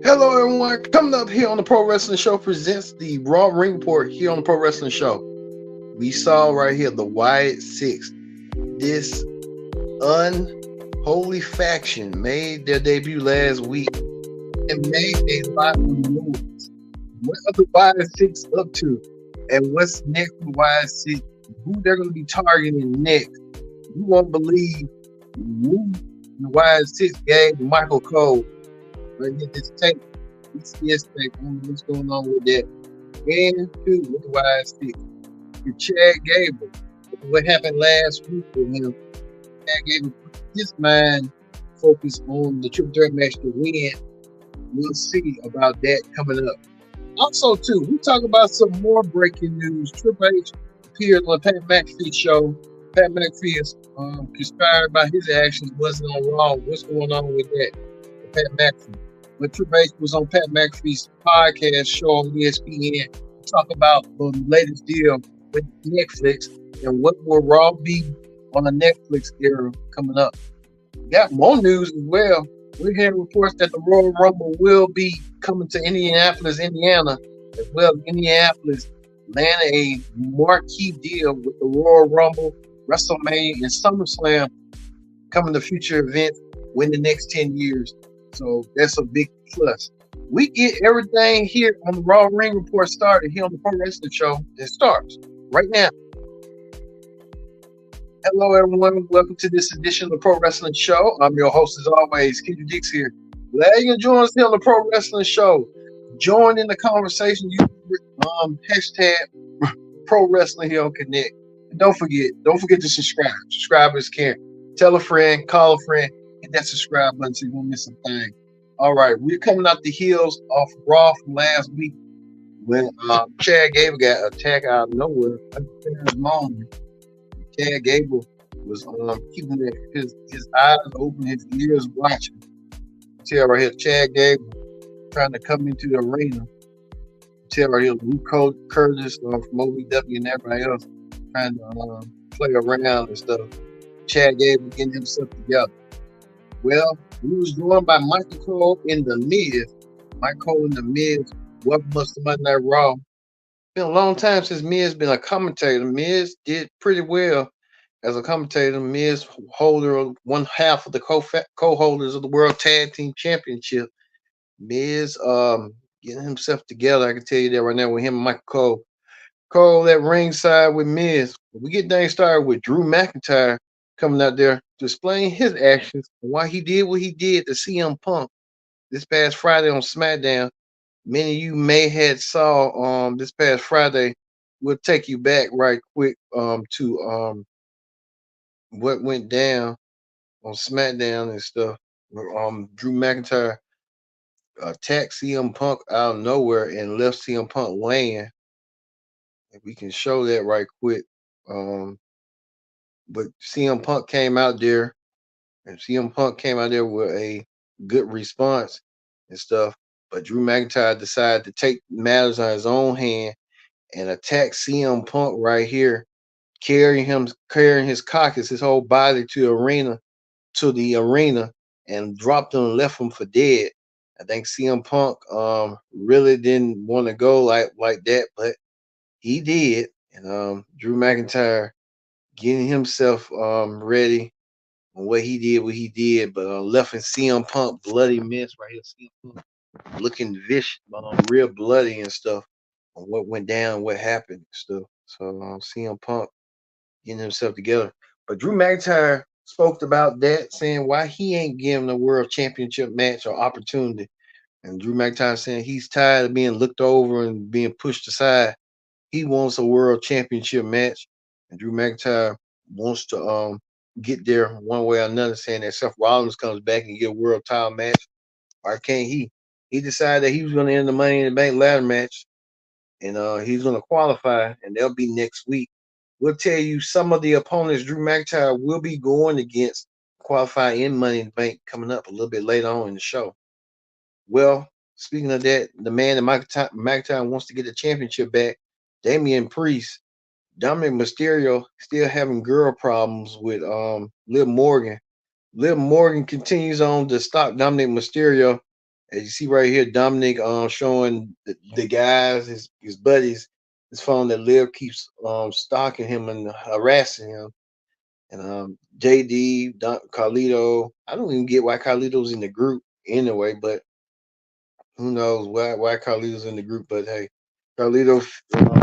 Hello, everyone. Coming up here on the Pro Wrestling Show presents the Raw Ring Report here on the Pro Wrestling Show. We saw right here the Wyatt Six. This unholy faction made their debut last week and made a lot of moves. What are the Wyatt Six up to? And what's next for Wyatt Six? Who they're going to be targeting next? You won't believe who the Wyatt Six gave Michael Cole. Let's get this tape. This tape on what's going on with that. And two, with the Wyatt Six. Your Chad Gable. What happened last week with him? Chad Gable put his mind focused on the triple threat match to win. We'll see about that coming up. Also, too, we talk about some more breaking news. Triple H appeared on the Pat McAfee show. Pat McAfee is conspired by his actions, wasn't on Raw. What's going on with that? Pat McAfee. But Triple H was on Pat McAfee's podcast show on ESPN to talk about the latest deal with Netflix and what will Raw be on the Netflix era coming up. We got more news as well. We're hearing reports that the Royal Rumble will be coming to Indianapolis, Indiana, as well as Indianapolis landed a marquee deal with the Royal Rumble, WrestleMania, and SummerSlam coming to future events within the next 10 years. So that's a big plus. We get everything here on the Raw Ring Report started here on the Pro Wrestling Show. It starts right now. Hello, everyone. Welcome to this edition of the Pro Wrestling Show. I'm your host, as always, Kendra Dix here. Glad you can join us here on the Pro Wrestling Show. Join in the conversation. Use hashtag Pro Wrestling here on Connect. And don't forget to subscribe. Subscribers can tell a friend, call a friend, hit that subscribe button so you won't miss a thing. All right, we're coming out the heels off Raw from last week when Chad Gable got attacked out of nowhere. Chad Gable was keeping his eyes open, his ears watching. Tell right here, Chad Gable trying to come into the arena. Tell right here, Luke Curtis from OVW and everybody else trying to play around and stuff. Chad Gable getting himself together. Well, we was joined by Michael Cole in The Miz. Michael Cole in The Miz. Welcome us to Monday Night Raw. Been a long time since Miz been a commentator. Miz did pretty well as a commentator. Miz holder of one half of the co-holders of the World Tag Team Championship. Miz getting himself together. I can tell you that right now with him and Michael Cole. Cole at ringside with Miz. We get things started with Drew McIntyre coming out there to explain his actions and why he did what he did to CM Punk this past Friday on SmackDown. Many of you may had saw this past Friday. We'll take you back right quick to what went down on SmackDown and stuff. Drew McIntyre attacked CM Punk out of nowhere and left CM Punk laying. If we can show that right quick. But CM Punk came out there, and CM Punk came out there with a good response and stuff. But Drew McIntyre decided to take matters on his own hand and attack CM Punk right here, carrying his carcass, his whole body to the arena, and dropped him and left him for dead. I think CM Punk really didn't want to go like that, but he did. And Drew McIntyre getting himself ready on what he did, but left in CM Punk bloody mess right here. CM Punk looking vicious, real bloody and stuff on what went down, what happened and stuff. So CM Punk getting himself together. But Drew McIntyre spoke about that, saying why he ain't giving a world championship match or opportunity. And Drew McIntyre saying he's tired of being looked over and being pushed aside. He wants a world championship match. And Drew McIntyre wants to get there one way or another, saying that Seth Rollins comes back and get a world title match. Why can't he? He decided that he was going to end the Money in the Bank ladder match, and he's going to qualify, and they'll be next week. We'll tell you some of the opponents Drew McIntyre will be going against qualify in Money in the Bank coming up a little bit later on in the show. Well, speaking of that, the man that McIntyre wants to get the championship back, Damian Priest, Dominic Mysterio still having girl problems with Liv Morgan. Liv Morgan continues on to stop Dominic Mysterio As you see right here, Dominic showing the guys, his buddies, his phone that Liv keeps stalking him and harassing him. And JD, Carlito, I don't even get why Carlito's in the group anyway, but who knows why Carlito's in the group? But hey, Carlito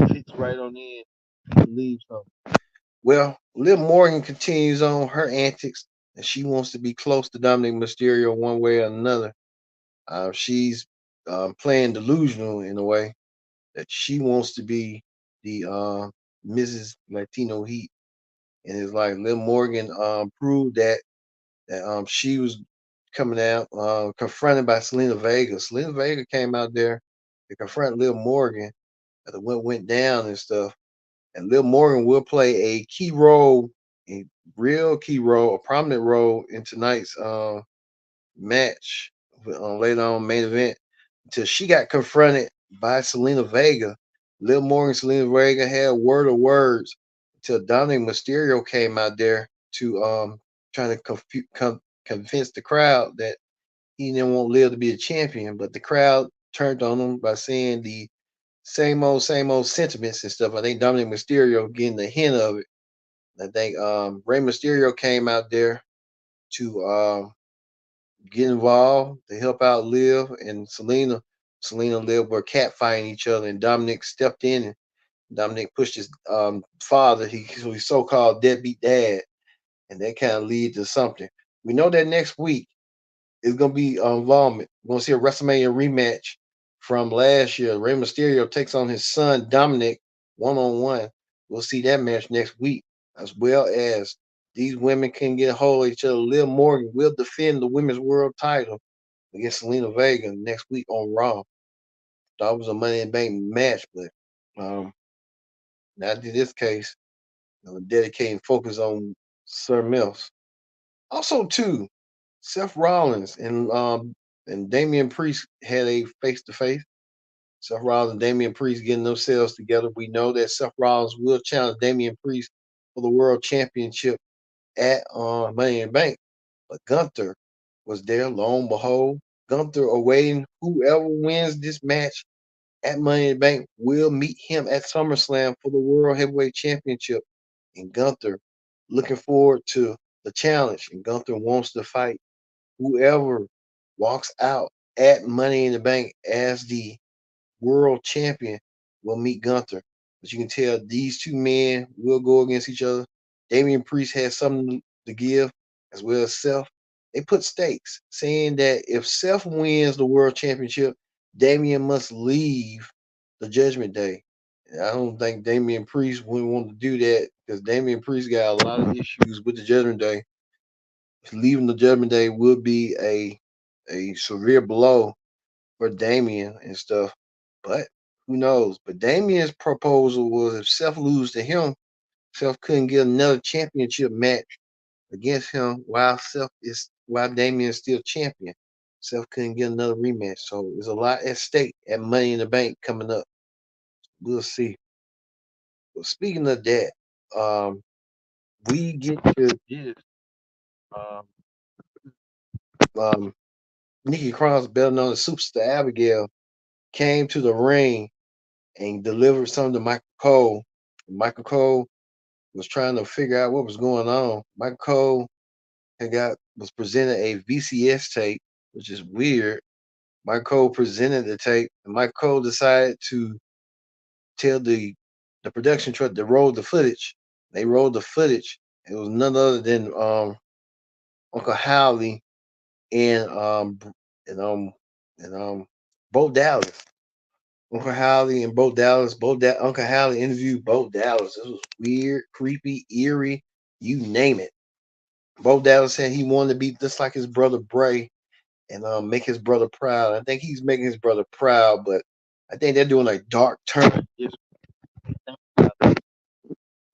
fits right on in and leaves them. Well, Liv Morgan continues on her antics, and she wants to be close to Dominic Mysterio one way or another. She's playing delusional in a way that she wants to be the Mrs. Latino Heat, and it's like Liv Morgan proved that she was coming out confronted by Selena Vega. Selena Vega came out there to confront Liv Morgan at what went down and stuff. And Liv Morgan will play a key role, a real key role, a prominent role in tonight's match later on main event until she got confronted by Selena Vega. Liv Morgan, Selena Vega had word of words until Dominic Mysterio came out there to trying to convince the crowd that he didn't want Liv to be a champion, but the crowd turned on him by saying the same old sentiments and stuff. I think Dominic Mysterio getting the hint of it. I think Rey Mysterio came out there to get involved to help out Liv and Selena. Selena and Liv were catfighting each other, and Dominic stepped in and Dominic pushed his father, his so-called deadbeat dad, and that kind of lead to something. We know that next week is going to be involvement. We're going to see a WrestleMania rematch from last year. Rey Mysterio takes on his son Dominic one-on-one. We'll see that match next week, as well as these women can get a hold of each other. Liv Morgan will defend the women's world title against Selena Vega next week on Raw. That was a Money in the Bank match, but not in this case. Dedicating focus on Sir Mills. Also, too, Seth Rollins and Damian Priest had a face to face. Seth Rollins and Damian Priest getting themselves together. We know that Seth Rollins will challenge Damian Priest for the World Championship at Money in the Bank. But Gunther was there, lo and behold. Gunther awaiting whoever wins this match at Money in the Bank will meet him at SummerSlam for the World Heavyweight Championship. And Gunther looking forward to the challenge. And Gunther wants to fight whoever walks out at Money in the Bank as the world champion will meet Gunther. But you can tell these two men will go against each other. Damian Priest has something to give, as well as Seth. They put stakes, saying that if Seth wins the world championship, Damian must leave the Judgment Day. And I don't think Damian Priest would want to do that because Damian Priest got a lot of issues with the Judgment Day. Leaving the Judgment Day would be a severe blow for Damian and stuff. But who knows? But Damian's proposal was if Seth lose to him, Seth couldn't get another championship match against him while Damian is still champion. Seth couldn't get another rematch. So there's a lot at stake at Money in the Bank coming up. We'll see. But speaking of that, we get to this. Um, um, Nikki Cross, better known as Superstar Abigail, came to the ring and delivered something to Michael Cole. Michael Cole was trying to figure out what was going on. Michael Cole was presented a VCS tape, which is weird. Michael Cole presented the tape, and Michael Cole decided to tell the production truck to roll the footage. They rolled the footage. It was none other than Uncle Howley and and um and Bo Dallas. Uncle Howley and Bo Dallas. Uncle Howley interviewed Bo Dallas. It was weird, creepy, eerie, you name it. Bo Dallas said he wanted to be just like his brother Bray and make his brother proud. I think he's making his brother proud, but I think they're doing a dark turn. If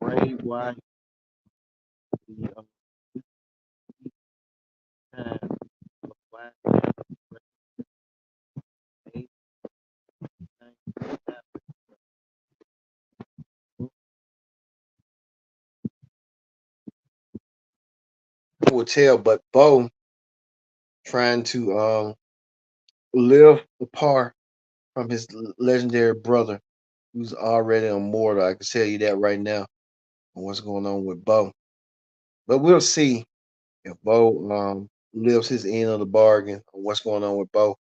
Bray, why the why I will tell, but Bo trying to live apart from his legendary brother, who's already immortal. I can tell you that right now. On what's going on with Bo, but we'll see if Bo lives his end of the bargain on what's going on with Bo,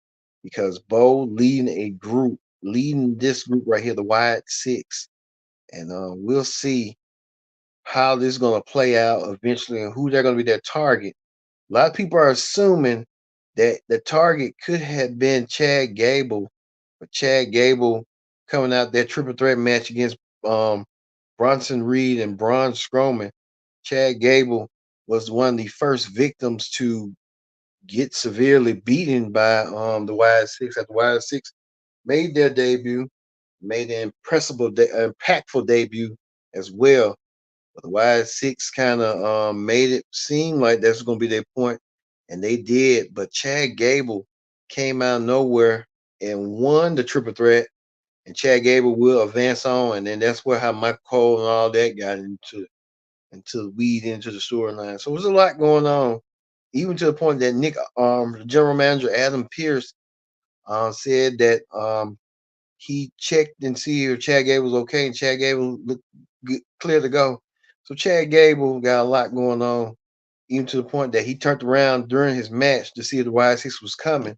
because Bo leading this group right here, the Wide Six, and we'll see how this is going to play out eventually and who they're going to be their target. A lot of people are assuming that the target could have been Chad Gable, but Chad Gable coming out that triple threat match against um, Bronson Reed and Braun Strowman. Chad Gable was one of the first victims to get severely beaten by the Wide Six at the Wide Six made their debut, made an impactful debut as well. But the Wide Six kind of made it seem like that's going to be their point, and they did. But Chad Gable came out of nowhere and won the triple threat, and Chad Gable will advance on, and then that's where how Michael Cole and all that got into weed into the storyline. So there's a lot going on, even to the point that Nick, the general manager Adam Pierce, said that he checked and see if Chad Gable was okay, and Chad Gable looked good, clear to go. So Chad Gable got a lot going on, even to the point that he turned around during his match to see if the Y6 was coming.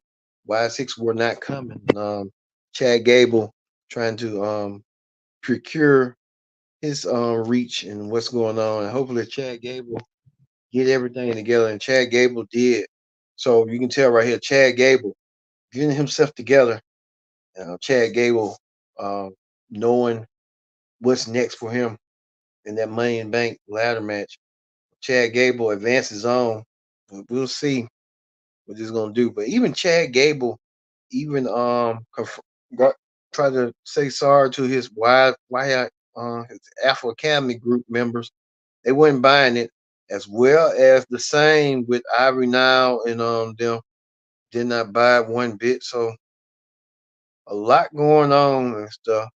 Y6 were not coming. Chad Gable trying to procure his reach and what's going on, and hopefully Chad Gable get everything together, and Chad Gable did. So you can tell right here, Chad Gable getting himself together. Chad Gable knowing what's next for him in that Money in Bank ladder match. Chad Gable advances on. We'll see what this is gonna do. But even Chad Gable, even got, tried to say sorry to his his Afro Academy group members. They weren't buying it, as well as the same with Ivory Now and them did not buy it one bit. So a lot going on and stuff.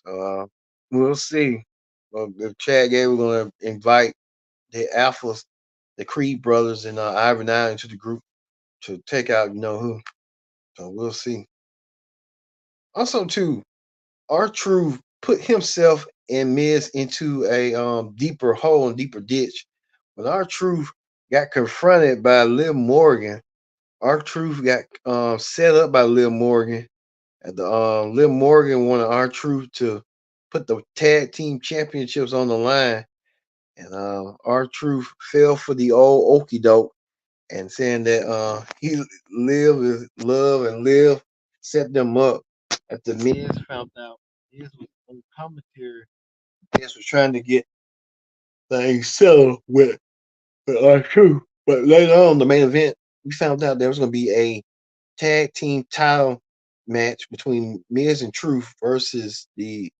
So we'll see. If Chad Gable gonna invite the Alphas, the Creed brothers, and Ivory Nine into the group to take out you know who. So we'll see. Also, too, R Truth put himself and Miz into a deeper hole and deeper ditch. When R Truth got confronted by Liv Morgan, R Truth got set up by Liv Morgan. And the Liv Morgan wanted R Truth to put the tag team championships on the line, and R Truth fell for the old okey doke and saying that he live is love and live set them up. After Miz found out Miz was on commentary, Miz was trying to get things settled with R Truth. But later on, the main event, we found out there was going to be a tag team title match between Miz and Truth versus the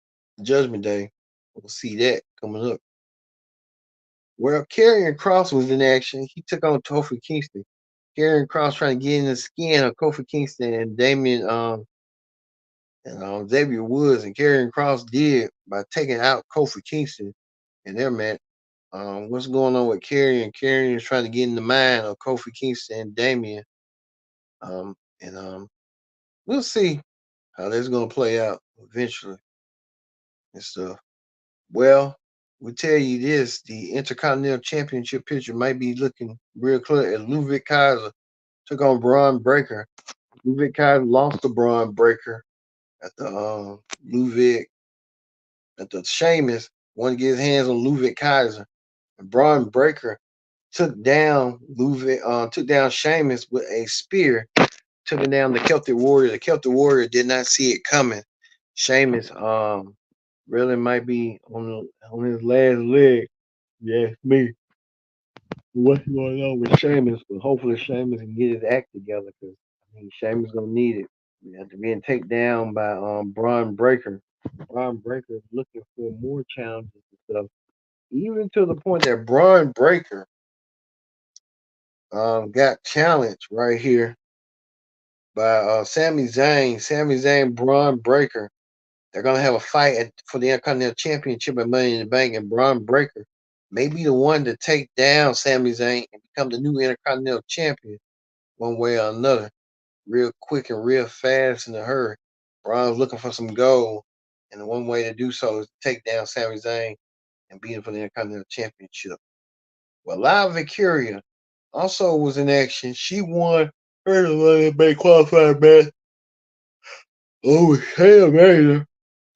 Judgment Day. We'll see that coming up. Well, Karrion Cross was in action. He took on Kofi Kingston. Karrion Cross trying to get in the skin of Kofi Kingston and Damian and Xavier Woods, and Karrion Cross did by taking out Kofi Kingston in their match. What's going on with Karrion? Karrion is trying to get in the mind of Kofi Kingston and Damian. And we'll see how that's gonna play out eventually and stuff. Well, we tell you this: the Intercontinental Championship picture might be looking real clear as Ludwig Kaiser took on Braun Breaker. Ludwig Kaiser lost to Braun Breaker at the Ludwig at the Sheamus. Want to get his hands on Ludwig Kaiser, and Braun Breaker took down Sheamus with a spear, took it down the Celtic Warrior. The Celtic Warrior did not see it coming. Sheamus really might be on his last leg. Yeah, me. What's going on with Sheamus? But hopefully Sheamus can get his act together, because I mean Sheamus gonna need it. After being taken down by Braun Breaker. Braun Breaker is looking for more challenges and stuff. Even to the point that Braun Breaker got challenged right here by Sami Zayn. Sami Zayn, Braun Breaker. They're gonna have a fight for the Intercontinental Championship at Money in the Bank, and Braun Breaker may be the one to take down Sami Zayn and become the new Intercontinental Champion one way or another. real quick and real fast in a hurry. Braun's looking for some gold, and the one way to do so is to take down Sami Zayn and beat him for the Intercontinental Championship. Well, Liv Victoria also was in action. She won her Money Bank qualifier match over Shayna Baszler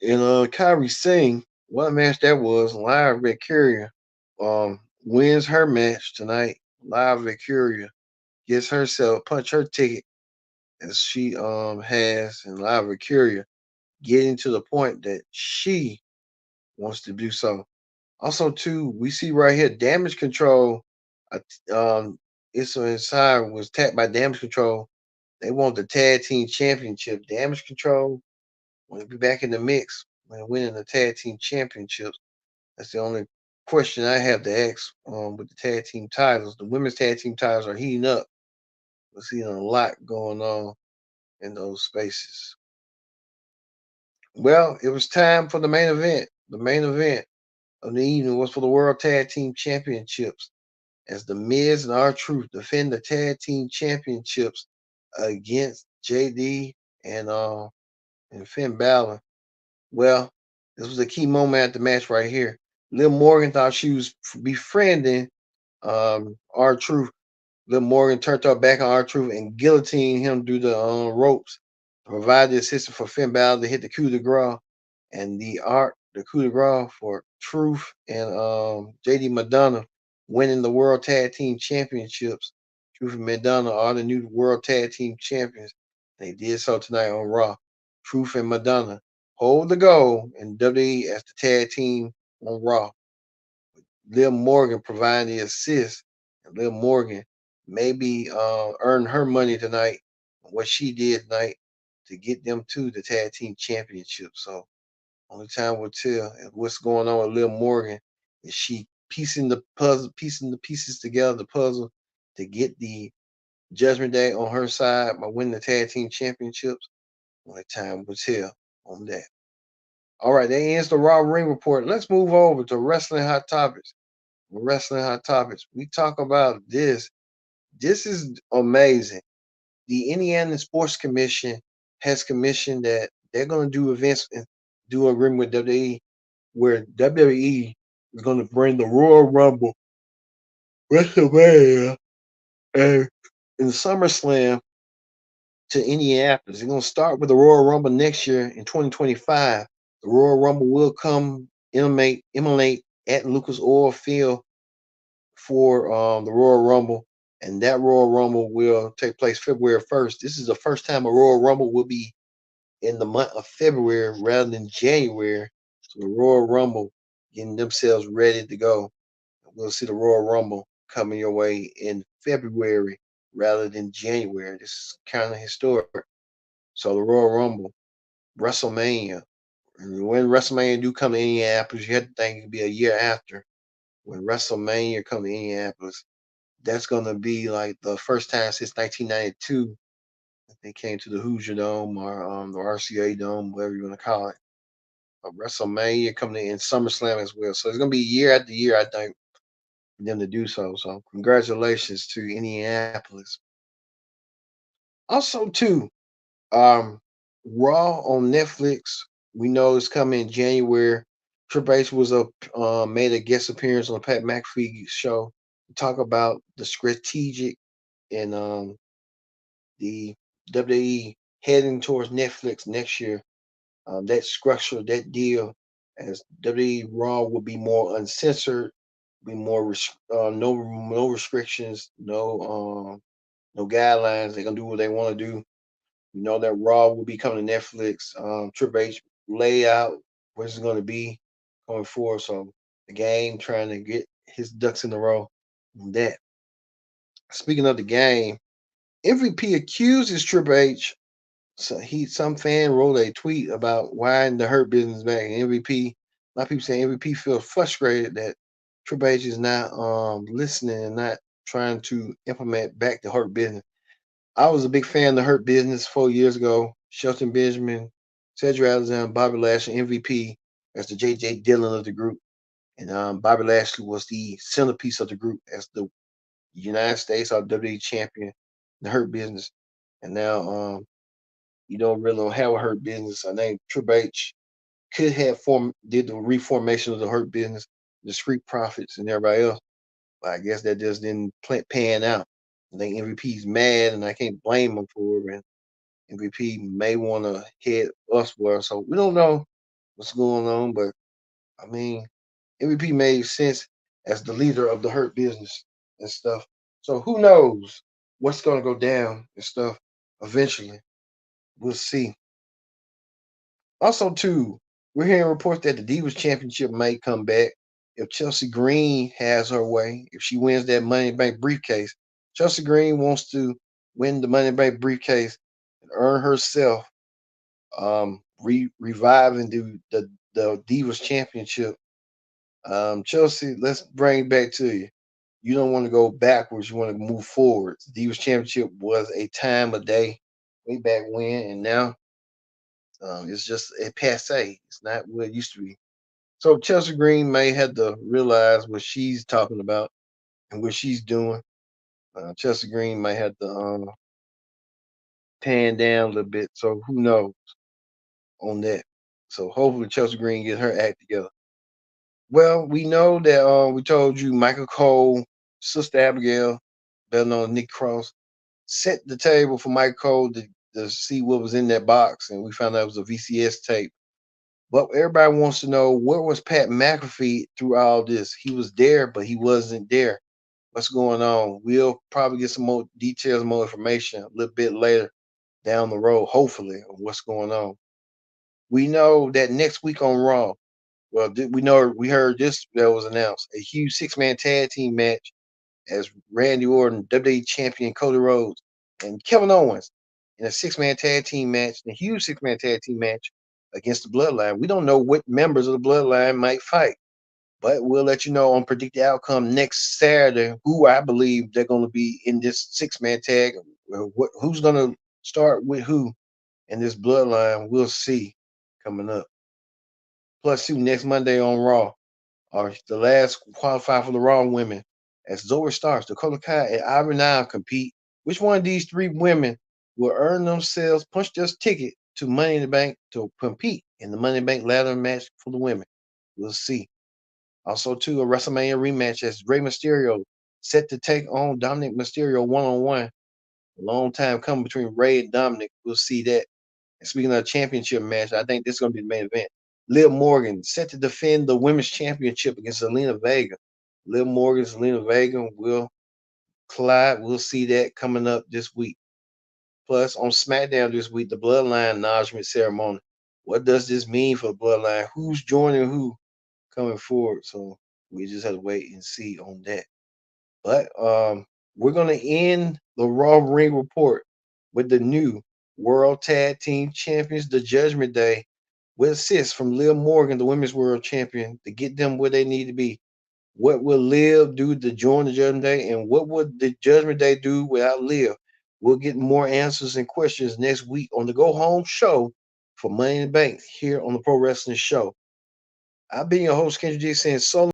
and Kyrie Singh. What a match that was! Liv Victoria wins her match tonight. Liv Victoria gets herself punch her ticket as she has, and Liv Victoria getting to the point that she wants to do so. Also, too, we see right here damage control. Uh, um, Issa inside was tapped by damage control. They want the tag team championship. Damage control want to be back in the mix when winning the tag team championships. That's the only question I have to ask with the tag team titles. The women's tag team titles are heating up. We're seeing a lot going on in those spaces. Well, it was time for the main event. The main event of the evening was for the World Tag Team Championships as The Miz and R-Truth defend the Tag Team Championships against JD and Finn Balor. Well, this was a key moment at the match right here. Liv Morgan thought she was befriending R-Truth. Liv Morgan turned her back on R-Truth and guillotined him through the ropes to provide the assistance for Finn Balor to hit the coup de grace and the coup de grace for Truth and JD Madonna winning the World Tag Team Championships. Truth and Madonna are the new World Tag Team Champions. They did so tonight on Raw. Truth and Madonna hold the gold in WWE as the tag team on Raw. Liv Morgan providing the assist, and Liv Morgan maybe earn her money tonight on what she did tonight to get them to the tag team championship. So only time will tell what's going on with Liv Morgan. Is she piecing the pieces together, the puzzle, to get the Judgment Day on her side by winning the tag team championships? Only time will tell on that. All right, that ends the Raw Ring Report. Let's move over to Wrestling Hot Topics. Wrestling Hot Topics. We talk about this. This is amazing. The Indiana Sports Commission has commissioned that they're going to do events and do a ring with WWE where WWE is going to bring the Royal Rumble, WrestleMania, and SummerSlam to Indianapolis. They're going to start with the Royal Rumble next year in 2025. The Royal Rumble will come emanate at Lucas Oil Field for the Royal Rumble, and that Royal Rumble will take place February 1st. This is the first time a Royal Rumble will be in the month of February rather than January. So the Royal Rumble getting themselves ready to go. We'll see the Royal Rumble coming your way in February rather than January. This is kind of historic. So the Royal Rumble, WrestleMania. And when WrestleMania do come to Indianapolis, you have to think it'll be a year after. When WrestleMania come to Indianapolis, that's gonna be like the first time since 1992 that they came to the Hoosier Dome or the RCA Dome, whatever you want to call it. WrestleMania coming in SummerSlam as well. So it's gonna be year after year, I think, for them to do so. So congratulations to Indianapolis. Also, too, um, Raw on Netflix. We know it's coming in January. Triple H was up, made a guest appearance on the Pat McAfee show to talk about the strategic and the WWE heading towards Netflix next year. That structure, that deal, as WWE Raw will be more uncensored, be more no restrictions, no guidelines. They're gonna do what they want to do. You know that Raw will be coming to Netflix. Triple H lay out what it's going to be going forward. So the game trying to get his ducks in a row on that. Speaking of the game, MVP accuses Triple H. So some fan wrote a tweet about why in the Hurt Business back. MVP, a lot of people saying MVP feels frustrated that Triple H is not listening and not trying to implement back the Hurt Business. I was a big fan of the Hurt Business 4 years ago. Shelton Benjamin, Cedric Alexander, Bobby Lashley, MVP as the J.J. Dillon of the group. And Bobby Lashley was the centerpiece of the group as the United States or WWE champion, the Hurt Business. and now really don't have a Hurt Business. I think Triple H could have did the reformation of the Hurt Business, the Street Profits, and everybody else. But I guess that just didn't pan out. I think MVP's mad, and I can't blame him for it. And MVP may want to head elsewhere, so we don't know what's going on. But I mean, MVP made sense as the leader of the Hurt Business and stuff. So who knows what's going to go down and stuff eventually. We'll see. Also, too, we're hearing reports that the Divas Championship may come back if Chelsea Green has her way. If she wins that Money in the Bank briefcase, Chelsea Green wants to win the Money in the Bank briefcase and earn herself reviving the Divas Championship. Chelsea, let's bring it back to you. You don't want to go backwards. You want to move forward. The Divas Championship was a time of day way back when, and now it's just a passe. It's not what it used to be. So Chelsea Green may have to realize what she's talking about and what she's doing. Chelsea Green might have to pan down a little bit. So who knows on that? So hopefully Chelsea Green gets her act together. Well, we know that we told you Michael Cole, Sister Abigail, better known as Nick Cross, set the table for Michael Cole to see what was in that box, and we found out it was a VCS tape. But everybody wants to know, where was Pat McAfee through all this? He was there, but he wasn't there. What's going on? We'll probably get some more details, more information a little bit later down the road, hopefully, of what's going on. We know that next week on Raw, well, we heard this that was announced, a huge six-man tag team match as Randy Orton, WWE Champion Cody Rhodes, and Kevin Owens in a six-man tag team match, a huge six-man tag team match against the Bloodline. We don't know what members of the Bloodline might fight, but we'll let you know on predicted outcome next Saturday who I believe they're going to be in this six-man tag. Who's going to start with who in this Bloodline? We'll see coming up. Plus, two next Monday on Raw are the last qualified for the Raw women as Zoe Starks, Dakota Kai, and Ivory Nile compete. Which one of these three women will earn themselves, punch their ticket to Money in the Bank to compete in the Money in the Bank ladder match for the women? We'll see. Also, too, a WrestleMania rematch as Rey Mysterio set to take on Dominic Mysterio one-on-one. A long time coming between Rey and Dominic. We'll see that. And speaking of a championship match, I think this is going to be the main event. Liv Morgan set to defend the women's championship against Zelina Vega. Liv Morgan, Zelina Vega will collide. We'll see that coming up this week. Plus, on SmackDown this week, the Bloodline acknowledgement ceremony. What does this mean for the Bloodline? Who's joining who coming forward? So we just have to wait and see on that. But we're going to end the Raw Ring Report with the new World Tag Team Champions, the Judgment Day, with assists from Liv Morgan, the Women's World Champion, to get them where they need to be. What will Liv do to join the Judgment Day, and what would the Judgment Day do without Liv? We'll get more answers and questions next week on the Go Home Show for Money in the Bank here on the Pro Wrestling Show. I've been your host, Kendrick G, saying so